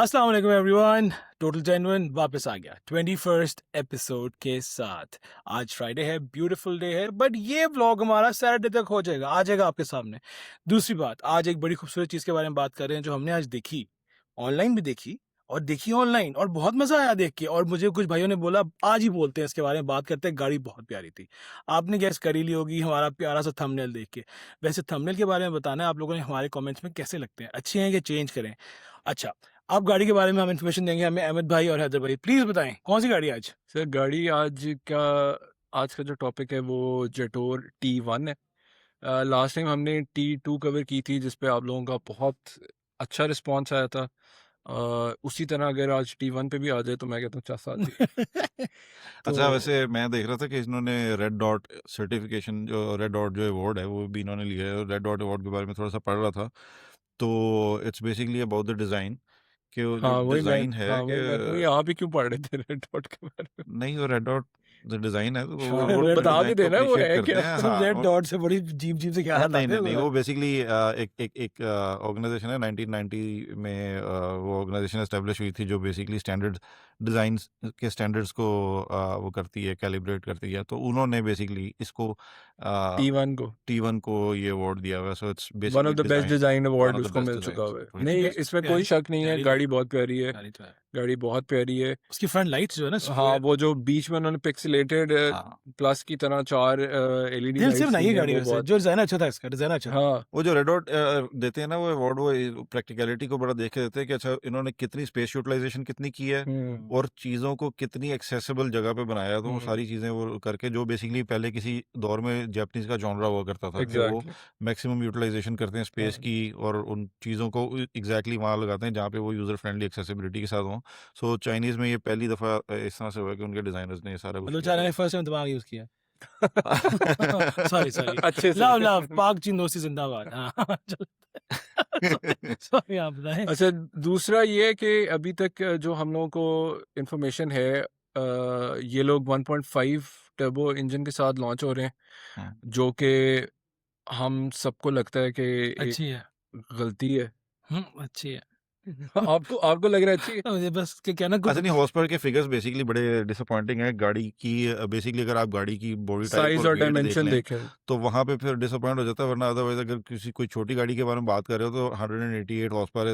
अस्सलाम वालेकुम everyone. Total genuine वापस आ गया 21st एपिसोड के साथ। आज फ्राइडे है, ब्यूटीफुल डे है, बट ये व्लॉग हमारा सैटरडे तक हो जाएगा, आ जाएगा आपके सामने। दूसरी बात, आज एक बड़ी खूबसूरत चीज़ के बारे में बात कर रहे हैं जो हमने आज देखी, ऑनलाइन भी देखी और देखी ऑनलाइन, और बहुत मज़ा आया देख के। और मुझे कुछ भाइयों ने बोला आज ही बोलते हैं इसके बारे में, बात करते हैं। गाड़ी बहुत प्यारी थी, आपने गैस कर ही ली होगी हमारा प्यारा सा थंबनेल देख के। वैसे थंबनेल के बारे में बताना है आप लोगों ने हमारे कमेंट्स में कैसे लगते हैं, अच्छे हैं कि चेंज करें। अच्छा, आप गाड़ी के बारे में हम इन्फॉर्मेशन देंगे, हमें अहमद भाई और हैदर भाई प्लीज़ बताएं कौन सी गाड़ी आज। सर गाड़ी आज का जो टॉपिक है वो जेटोर T1 है। लास्ट टाइम हमने T2 कवर की थी जिस पे आप लोगों का बहुत अच्छा रिस्पांस आया था। उसी तरह अगर आज T1 पे भी आ जाए तो मैं कहता हूँ 4 साल थी। अच्छा, तो वैसे मैं देख रहा था कि इन्होंने रेड डॉट सर्टिफिकेशन, जो रेड डॉट जो अवार्ड है वो भी इन्होंने लिया है। रेड डॉट अवार्ड के बारे में थोड़ा सा पढ़ रहा था, तो it's basically about the design, कि वो जो डिज़ाइन है वही कि आप ही क्यों पढ़ रहे थे रेड डॉट के बारे में? नहीं, वो रेड डॉट जो डिज़ाइन है तो वो हाँ, लोग वो अपने बता भी डिज़ाइन को देना वो अप्रिशिएट है करते क्या? हैं। हाँ, रेड और डॉट से बड़ी अजीब अजीब से ख्याल नहीं आते नहीं नहीं, हैं। वो बेसिकली एक ऑर्गेनाइजेशन है। 1990 में वो ऑर्गेनाइजेशन एस्टेब्लिश हुई थी जो बेसिकली स्टैंडर्ड डिज़ाइन के स्टैंडर्ड्स को वो करती है, कैलिब्रेट करती है। तो उन्होंने बेसिकली इसको T1 को T1 को ये अवार्ड दिया हुआ है। So it's one basically of the best design, design one award of the उसको बेस्ट मिल चुका डिज़ाइंस। हुआ है। वही नहीं, बेस्ट इसमें कोई प्यारी शक नहीं है, प्यारी गाड़ी बहुत प्यारी है। प्यारी तो है। गाड़ी बहुत प्यारी है। उसकी फ्रंट लाइट्स जो है ना हाँ, स्क्वायर, वो जो बीच में उन्होंने पिक्सेलेटेड हाँ, प्लस की तरह 4 एलईडी दिल से लाइट्स बनाई दी है हैं, गाड़ी। वो वैसे बहुत जो डिजाइन अच्छा था, इसका डिजाइन अच्छा था। हाँ वो जो रेड डॉट देते हैं ना वो अवार्ड, वो प्रैक्टिकलिटी को बड़ा देख के देते हैं कि अच्छा इन्होंने कितनी स्पेस यूटिलाइजेशन कितनी की है हम्म और चीज़ों को कितनी एक्सेसिबल जगह पे बनाया। तो वो हम्म, सारी चीज़ें वो करके, जो बेसिकली पहले किसी दौर में जापानीज का जॉनरा हुआ करता था कि वो एग्जैक्टली मैक्सिमम यूटिलाइजेशन करते हैं स्पेस की, और उन चीज़ों को एग्जैक्टली वहाँ लगाते हैं जहाँ पे वो यूज़र फ्रेंडली एक्सेसिबिलिटी के साथ हों। सो चाइनीज़ में ये पहली दफ़ा इस तरह से हुआ कि उनके डिज़ाइनर्स ने ये सारा कुछ मतलब किया चाइना ने था। फर्स्ट टाइम दिमाग यूज किया। सॉरी सॉरी, अच्छे से लव लव, पाक चीन दोस्ती जिंदाबाद। हाँ सॉरी, आप बताएं। अच्छा, दूसरा ये है कि अभी तक जो हम लोगों को इंफॉर्मेशन है, ये लोग 1.5 टर्बो इंजन के साथ लॉन्च हो रहे हैं, हाँ। जो कि हम सबको लगता है कि एक अच्छी है। गलती है। अच्छी है। आपको आपको लग रहा है अच्छी है? मुझे बस कहना कुछ अच्छा नहीं, हॉर्स पावर के फिगर्स बेसिकली बड़े डिसअपॉइंटिंग है गाड़ी की। बेसिकली अगर आप गाड़ी की बॉडी टाइप साइज और और वेट देख डायमेंशन लें देखें तो वहाँ पे फिर डिसअपॉइंट हो जाता है। वरना अदरवाइज अगर किसी कोई छोटी गाड़ी के बारे में बात कर रहे हो तो 188 horse power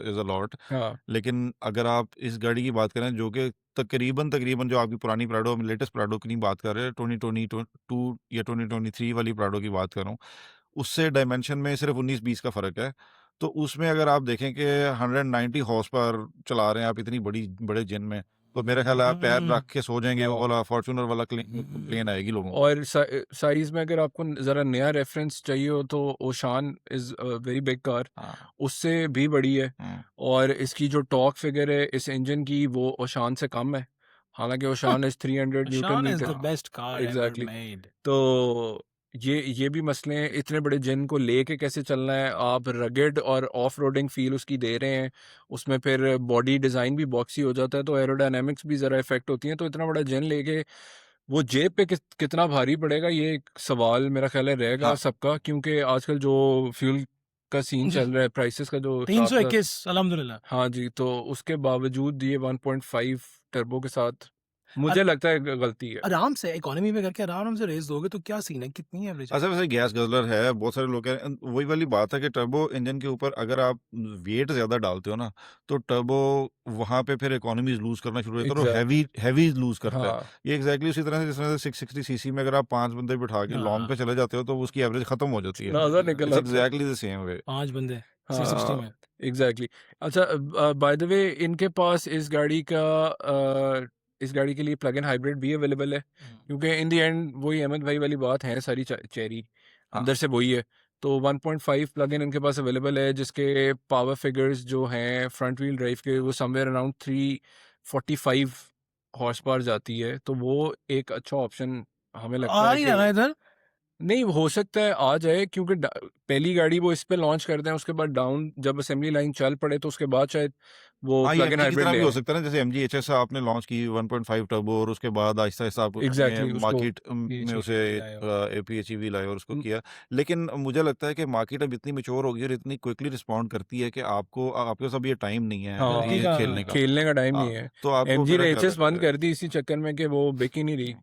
is a lot. हाँ लेकिन अगर आप इस गाड़ी की बात करें जो कि तकरीबन तकरीबन जो आपकी पुरानी प्राडो, लेटेस्ट प्राडो की नहीं बात कर रहे हैं, 2022 या 2023 वाली प्राडो की बात कर रहा हूँ, उससे डायमेंशन में सिर्फ 19-20 का फ़र्क है। तो उसमें अगर आप देखें कि 190 हॉर्स पावर चला रहे हैं आप इतनी बड़े जिन में, तो मेरा ख्याल है आप पैर रख के सो जाएंगे, वो वाला फॉर्च्यूनर वाला प्लेन आएगी लोगों को। और साइज में अगर आपको ज़रा नया रेफरेंस चाहिए हो तो ओशान is a very big car, हाँ। उससे भी बड़ी है। और इसकी जो टॉर्क फिगर है इस इंजन की वो ओशान से कम है, हालांकि ओशान इज़ 300 न्यूटन शान is the meter. Best car ever exactly. Made. तो ये भी मसले हैं, इतने बड़े जिन को लेके कैसे चलना है। आप रगेड और ऑफ रोडिंग फील उसकी दे रहे हैं, उसमें फिर बॉडी डिज़ाइन भी बॉक्सी हो जाता है, तो एरोडायनेमिक्स भी ज़रा इफेक्ट होती हैं। तो इतना बड़ा जिन लेके वो जेब पे कितना भारी पड़ेगा, ये एक सवाल मेरा ख्याल है रहेगा हाँ, सबका, क्योंकि आजकल जो फ्यूल का सीन चल रहा है, प्राइसेस का जो तीन हिसाब सौ था। इक्कीस अल्हम्दुलिल्लाह। हाँ जी, तो उसके बावजूद ये 1.5 टर्बो के साथ मुझे लगता है गलती है। आराम से इकोनॉमी में करके आराम से रेस दोगे तो क्या सीन है, कितनी एवरेज है? अच्छा वैसे गैस गजलर है, बहुत सारे लोग कह रहे हैं। वही वाली बात है कि टर्बो इंजन के ऊपर अगर आप वेट ज़्यादा डालते हो ना, तो टर्बो वहाँ पे फिर इकोनॉमीज लूज करना शुरू हो जाता है और एग्जैक्टली हैवी लूज करता है। हाँ ये एग्जैक्टली उसी तरह से जिस तरह से 660 सीसी में अगर आप 5 बंदे बिठा के लॉन्ग पे हाँ, चले जाते हो तो उसकी एवरेज खत्म हो जाती है। नजर निकल इट्स आता है। Exactly the same way. 5 बंदे 660 हाँ में। एग्जैक्टली अच्छा, बाय द वे इनके पास इस गाड़ी के लिए प्लग इन हाइब्रिड भी अवेलेबल है, क्योंकि इन द एंड वही अहमद भाई वाली बात है, सारी चेरी हाँ, अंदर से वही है। तो 1.5 प्लग इन इनके पास अवेलेबल है, जिसके पावर फिगर्स जो हैं फ्रंट व्हील ड्राइव के वो समवेयर अराउंड 345 हॉर्स पावर जाती है। तो वो एक अच्छा ऑप्शन हमें लगता आ है नहीं कि रहा ना इधर। नहीं हो सकता है आ जाए, क्योंकि पहली गाड़ी वो इस पे लॉन्च करते हैं, उसके बाद डाउन जब असेंबली लाइन चल पड़े तो उसके बाद शायद वो हाँ, ये प्लग इन एमजी की हाइब्रिड तरह ले भी हो आए। सकता है ना, जैसे एमजी एचएस आपने लॉन्च की 1.5 टर्बो और उसके बाद आहिस्ता आहिस्ता आप एग्जैक्टली उसको मार्केट में उसे PHEV लाए और उसको न- किया। लेकिन मुझे लगता है कि मार्केट अब इतनी मैच्योर हो गई और इतनी क्विकली रिस्पॉन्ड करती है कि आपके पास अब ये टाइम नहीं है हाँ गलती ये का खेलने का। खेलने का टाइम हाँ, नहीं है। तो आपको एमजी फिर ने क्या एचएस करना बंद है। कर दी इसी चक्कर में कि वो बिक ही नहीं रही,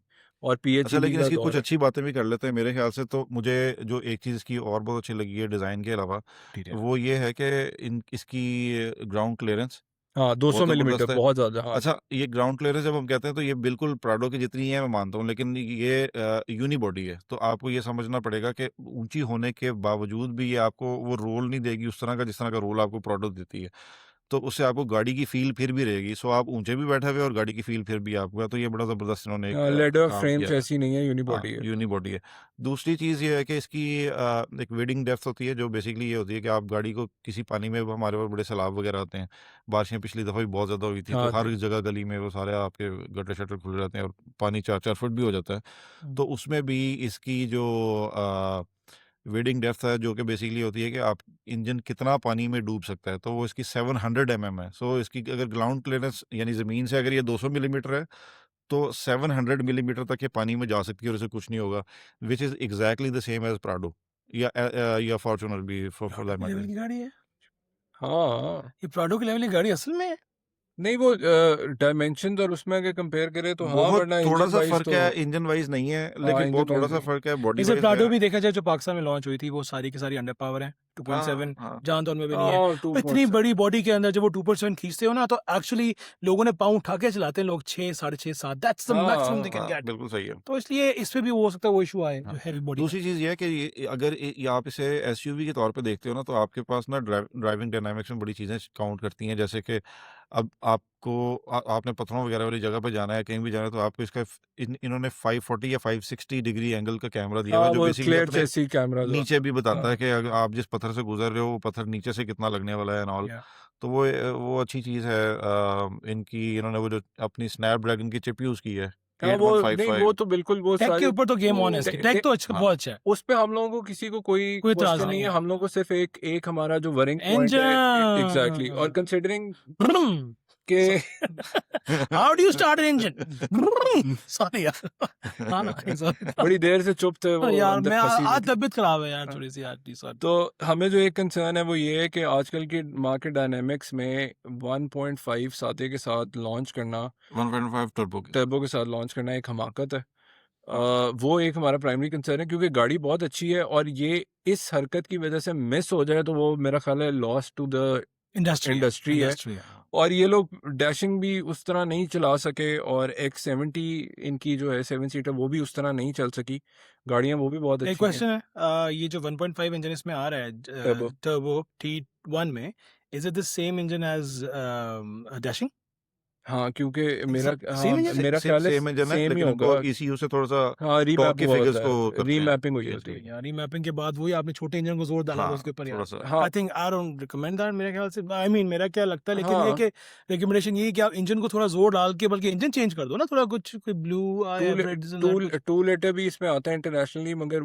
और अच्छा, पीएचईवी लेकिन का इसकी दौर कुछ है। अच्छी बातें भी कर लेते हैं मेरे ख्याल से। तो मुझे जो एक चीज़ इसकी और बहुत अच्छी लगी है डिज़ाइन के अलावा, इंटीरियर। वो ये है कि इसकी ग्राउंड क्लियरेंस हाँ 200 बहुत मिलीमीटर ज़बरदस्त है। बहुत ज्यादा। हाँ अच्छा, ये ग्राउंड क्लियरेंस जब हम कहते हैं तो ये बिल्कुल प्राडो की जितनी है मैं मानता हूँ, लेकिन ये यूनी बॉडी है, तो आपको ये समझना पड़ेगा कि ऊंची होने के बावजूद भी ये आपको वो रोल नहीं देगी उस तरह का जिस तरह का रोल आपको प्राडो देती है। तो उससे आपको गाड़ी की फील फिर भी रहेगी, सो आप ऊंचे भी बैठे हुए और गाड़ी की फील फिर भी आपको है। तो ये बड़ा ज़बरदस्त इन्होंने एक लेदर काम फ्रेम किया है। ऐसी नहीं है, हाँ, यूनिबॉडी है। यूनी बॉडी है। दूसरी चीज़ ये है कि इसकी एक वेडिंग डेप्थ होती है, जो बेसिकली ये होती है कि आप गाड़ी को किसी पानी में, हमारे पास बड़े सैलाब वगैरह आते हैं, बारिशें पिछली दफ़ा भी बहुत ज़्यादा हुई थी, तो हाँ हर जगह गली में वो सारे आपके गटर शटर खुले रहते हैं और पानी 4-4 फुट भी हो जाता है। तो उसमें भी इसकी जो वेडिंग डेप्थ है, जो कि बेसिकली होती है कि आप इंजन कितना पानी में डूब सकता है, तो वो इसकी 700 mm है। सो इसकी अगर ग्राउंड क्लियरेंस यानी ज़मीन से अगर ये 200 मिलीमीटर है, तो 700 मिलीमीटर तक ये पानी में जा सकती है और इसे कुछ नहीं होगा, which is exactly the same as Prado या फॉर्च्यूनर भी फॉर दैट लेवल मैटर। की गाड़ी है हाँ। ये, प्राडो के लेवल की गाड़ी असल में है। नहीं वो डायमेंशन और उसमें अगर कंपेयर करें तो हाँ, बहुत वरना थोड़ा इंजन सा वाइज फर्क तो है, इंजन वाइज नहीं है, हाँ लेकिन इंजन बहुत थोड़ा वाइज सा नहीं। फर्क है, बॉडी जैसे वाइज प्राडो है। भी देखा जाए जो पाकिस्तान में लॉन्च हुई थी, वो सारी की सारी अंडर पावर है। 2.7 हाँ, जहां तो उनमें भी नहीं है। हाँ तो इतनी 2.7 बड़ी बॉडी के अंदर जब वो 2.7 खींचते हो ना, तो एक्चुअली लोगों ने पाँव उठा के चलाते हैं लोग, 6, 6.5, 7, that's the maximum they can हाँ, गेट। बिल्कुल सही है। तो इसलिए इस पे भी हो सकता है वो इशू आए, हाँ, जो हैवी बॉडी का। दूसरी चीज़ ये है कि अगर ये आप इसे एसयूवी के तौर पे देखते हो ना, तो आपके पास ना ड्राइविंग डायनामिक्स में बड़ी चीज़ें काउंट करती हैं, जैसे कि अब आपको आपने पत्थरों वगैरह वाली जगह पे जाना है, कहीं भी जाना है, तो आपको इसका इन्होंने 540 या 560 डिग्री एंगल का कैमरा दिया हुआ हाँ है, जो वो बेसिकली क्लियर अपने चेसी कैमरा जो नीचे भी बताता हाँ है कि अगर आप जिस पत्थर से गुजर रहे हो वो पत्थर नीचे से कितना लगने वाला है एंड ऑल। Yeah. तो वो अच्छी चीज़ है। इनकी इन्होंने वो जो अपनी स्नैपड्रैगन की चिप यूज़ की है, हाँ वो नहीं 8155। वो तो बिल्कुल वो टेक के सारी ऊपर तो गेम ऑन है वो इसके, टे, टेक टे, तो अच्छा, हाँ, बहुत अच्छा है, उस पे हम लोगों को किसी को कोई कोई इतराज क्वेश्चन नहीं नहीं है। है। हम लोग को सिर्फ एक हमारा जो वर्किंग पॉइंट है एग्जैक्टली, और इंजन कंसिडरिंग के how do you start an engine, sorry यार, हाँ ना, sorry। बड़ी देर से चुप थे वो यार अंदर मैं फंसी हुई आज थी। तबीयत खराब है यार हाँ। थोड़ी सी यार, सॉरी। तो हमें जो एक कंसर्न है वो ये है कि आजकल की मार्केट डायनेमिक्स में 1.5 साथे के साथ लॉन्च करना, 1.5 टर्बो के। टर्बो के साथ लॉन्च करना एक हमाकत है। वो एक हमारा प्राइमरी कंसर्न है, क्योंकि गाड़ी बहुत अच्छी है और ये इस हरकत की वजह से मिस हो जाए तो वो मेरा ख्याल है लॉस टू द इंडस्ट्री है। इंडस्ट्री है। और ये लोग डैशिंग भी उस तरह नहीं चला सके, और X70 इनकी जो है 7 सीटर वो भी उस तरह नहीं चल सकी। गाड़ियां वो भी बहुत एक अच्छी हैं। क्वेश्चन है, ये जो 1.5 इंजन इसमें आ रहा है टर्बो टर्बो T1 में, is it the same engine as dashing? हाँ क्योंकि मेरा सेम इंजन? मेरा ख्याल है सेम इंजन है, सेम ही लेकिन होगा। उनको ECU से थोड़ा सा हाँ टॉर्क रीमैप की हुआ फिगर्स होता को है, करते हैं। रीमैपिंग हुई Yes, होती है। यार रीमैपिंग के बाद वही आपने छोटे इंजन को जोर डाला हाँ, उसके ऊपर थोड़ा यार। सा। हाँ I think I don't recommend that, मेरे ख्याल से, आई मीन मेरा क्या लगता है, लेकिन ये हाँ कि रिकमेंडेशन ये है कि आप इंजन को थोड़ा जोर डाल के, बल्कि इंजन चेंज कर दो ना, थोड़ा कुछ कोई ब्लू टू लेटर भी इसमें आता है इंटरनेशनली, मगर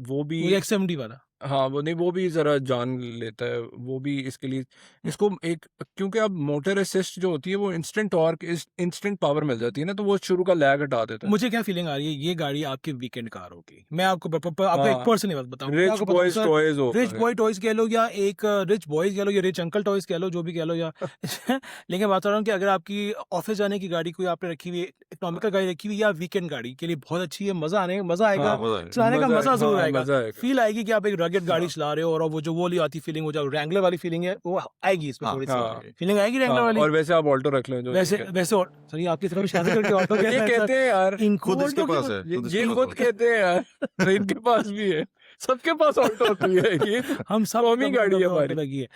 वो भी X70 वाला। हाँ वो नहीं, वो भी जरा जान लेता है वो भी इसके लिए। इसको एक, क्योंकि अब मोटर असिस्ट जो होती है वो इंस्टेंट टॉर्क इंस्टेंट पावर मिल जाती है ना, तो वो शुरू का लैग हटा देता है। मुझे क्या फीलिंग आ रही है, ये गाड़ी आपकी वीकेंड कार होगी। मैं आपको आपको एक हाँ पर्सनली बात बताऊं, मैं रिच आपको बताऊं बॉयज सर, टॉयज रिच होगा। बॉय टॉयज कह लो, या एक रिच बॉयज कह लो, या रिच अंकल टॉयज कह लो, जो भी कह लो, या लेकिन बात कर रहा हूँ कि अगर आपकी ऑफिस जाने की गाड़ी कोई आपने रखी हुई है, इकोनॉमिकल गाड़ी रखी हुई है, या वीकेंड गाड़ी के लिए बहुत अच्छी है, मजा आएगा, हाँ मजा आएगा। चलाने का मजा जरूर आएगा, मजा आएगा। फील आएगी कि आप एक रगेड गाड़ी हाँ चला रहे हो, और वो जो वो वाली आती फीलिंग, वो जो रैंगलर वाली फीलिंग है, वो आएगी इसमें, हाँ, थोड़ी हाँ सी फीलिंग आएगी रैंगलर हाँ, वाली। और वैसे आप ऑल्टो रख लें जो वैसे सर, ये आपकी तरफ इशारा करके ऑटो ये कहते हैं यार, इनको खुद इसके ऑटो पास है, ये खुद इसके खुद पास कहते हैं यार, तो इनके पास भी है, सबके पास ऑल्टो होती है, ये हम सब कौमी गाड़ी है ऑटो हमारी। लगी है।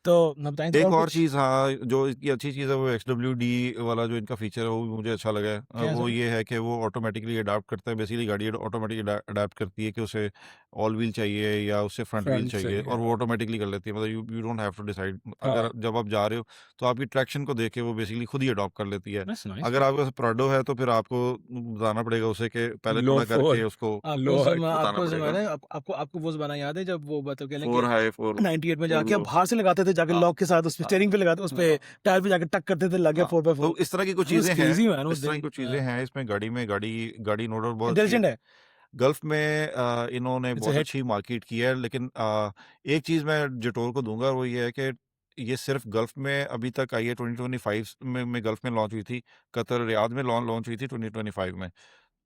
तो मैं बताएं एक और कुछ चीज़ हाँ, जो इसकी अच्छी चीज़ है वो XWD वाला जो इनका फीचर है वो भी मुझे अच्छा लगा है। क्या है वो सर ये है कि वो ऑटोमेटिकली अडैप्ट करता है, बेसिकली गाड़ी ऑटोमेटिकली अडैप्ट करती है कि उसे ऑल व्हील चाहिए या उसे फ्रंट व्हील फ्रंट चाहिए, चाहिए और वो ऑटोमेटिकली कर लेती है। मतलब you don't have to decide. हाँ अगर जब आप जा रहे हो तो आपकी ट्रैक्शन को देख के वो बेसिकली खुद ही अडॉप्ट कर लेती है। नाइस नाइस अगर आपके पास प्राडो है तो फिर आपको बताना पड़ेगा उसे कि पहले लो थोड़ा करके फोर उसको लो हाई बताना आपको पड़ेगा। ज़माना आपको वो ज़माना याद है जब वो मतलब कह लें 4 कि हाई 4 98 में 4 जाके आप लो। बाहर से लगाते थे जाके हाँ, लॉक के साथ उसपे हाँ, स्टीयरिंग पे लगाते उसपे हाँ, टायर पे जाके टक करते थे लग गया हाँ। 4x4 तो इस तरह की कुछ दैट वाज़ चीज़ें हैं, क्रेज़ी मैन उस इस तरह की दिन कुछ चीज़ें हैं इसमें गाड़ी में। गाड़ी नो डाउट बहुत अच्छी है। इंटेलिजेंट है गल्फ में इन्होंने इट्स अ बहुत हिट अच्छी मार्केट की है, लेकिन एक चीज़ मैं जटोर को दूंगा वो ये है कि ये सिर्फ गल्फ में अभी तक आई है। 2025 में गल्फ में लॉन्च हुई थी, कतर रियाद में लॉन्च हुई थी 2025 में।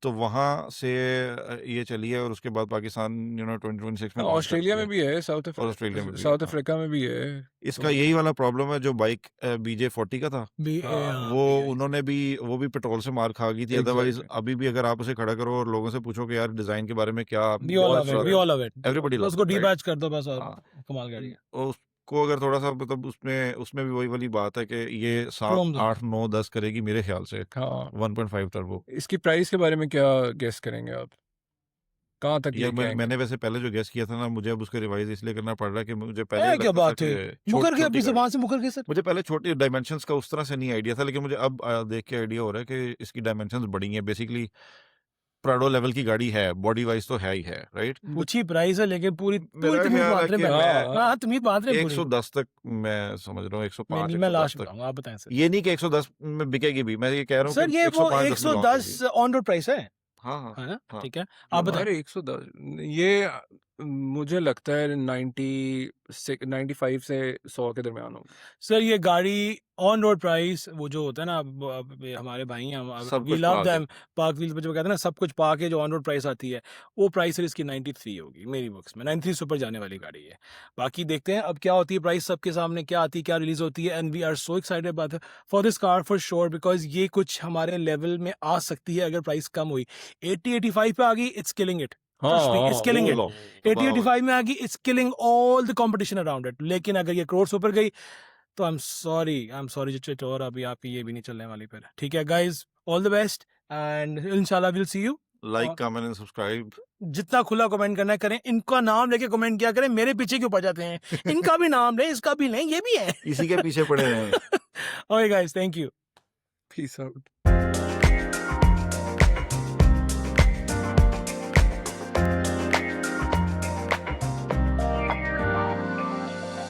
तो वहाँ से ये चली है, और उसके बाद पाकिस्तान 2026 में लॉन्च कर ऑस्ट्रेलिया दी में है, भी है और ऑस्ट्रेलिया में भी है। साउथ हाँ, अफ्रीका में भी है इसका तो यही वाला प्रॉब्लम है जो बाइक BJ40 का था। बी हाँ वो उन्होंने भी वो भी पेट्रोल से मार खा गई थी। अदरवाइज एग्जैक्टली अभी भी अगर आप उसे खड़ा करो और लोगों से पूछो कि यार डिजाइन के बारे में क्या वी ऑल बहुत लव इट वी फर्क ऑल लव इट एवरीबॉडी तो लव्स उसको इट, राइट? डीबैच कर दो बस और हाँ, कमाल गाड़ी है उसको अगर थोड़ा सा मतलब उसमें उसमें भी वही वाली बात है कि ये 7 क्रोम दो 8 9 10 करेगी मेरे ख्याल से, हाँ 1.5 टर्बो। इसकी प्राइस के बारे में क्या गेस करेंगे आप कहाँ तक यार लेके आएंगे मैंने वैसे पहले जो गेस किया था ना, मुझे अब उसको रिवाइज इसलिए करना पड़ रहा है कि मुझे पहले क्या लगता था बात कि है मुकर के छोटी अपनी गाड़ी, जबान से मुकर के सर मुझे पहले छोटी डायमेंशंस का उस तरह से नहीं आइडिया था, लेकिन मुझे अब देख के आइडिया हो रहा है कि इसकी डायमेंशंस बड़ी हैं। बेसिकली प्राडो लेवल की गाड़ी है, बॉडी वाइज तो है ही है, राइट? पूछी प्राइस है लेकिन पूरी पूरी मेरा तमीज ख्याल है बांध रहे कि हैं मैं हाँ तमीज बांध रहे हैं पूरी 110 तक मैं समझ रहा हूँ, मैं 105 नहीं मैं 110 लास्ट तक। बताऊंगा आप बताएं सर ये नहीं कि 110 में बिकेगी भी, मैं ये कह रहा हूँ सर कि ये वो 105 10 में लॉन्च होगी। 110 ऑन रोड प्राइस है हाँ हाँ है ना हाँ, ठीक है जो आप मैं बताएं अरे 110 ये मुझे लगता है 95 से 100 के दरमियान होगा सर ये गाड़ी ऑन रोड प्राइस वो जो होता है ना ये हमारे भाई हैं सब वी कुछ लव पाके। देम पार्क व्हील्स पे जो कहते हैं ना सब कुछ पा के जो ऑन रोड प्राइस आती है वो प्राइस सर इसकी 93 होगी मेरी बुक्स में 93 से ऊपर जाने वाली गाड़ी है बाकी देखते हैं अब क्या होती है प्राइस सबके सामने क्या आती है क्या रिलीज होती है and we are so excited about for this car for sure because ये कुछ हमारे लेवल में आ सकती है अगर प्राइस कम हुई 80-85 पे आ गई इट्स किलिंग इट हाँ इट्स किलिंग इट लो 80-85 में आ गई it's killing all the competition around it लेकिन अगर ये करोड़ से ऊपर गई तो आई एम सॉरी चिटोर अभी आपकी ये भी नहीं चलने वाली फिर ठीक है guys all the best and इंशाल्लाह will see you like comment and subscribe. जितना खुला कमेंट करना है करें इनका नाम लेके कमेंट किया करें मेरे पीछे क्यों पड़ जाते हैं इनका भी नाम लें इसका भी लें ये भी है इसी के पीछे पड़े रहें। Okay guys thank you peace out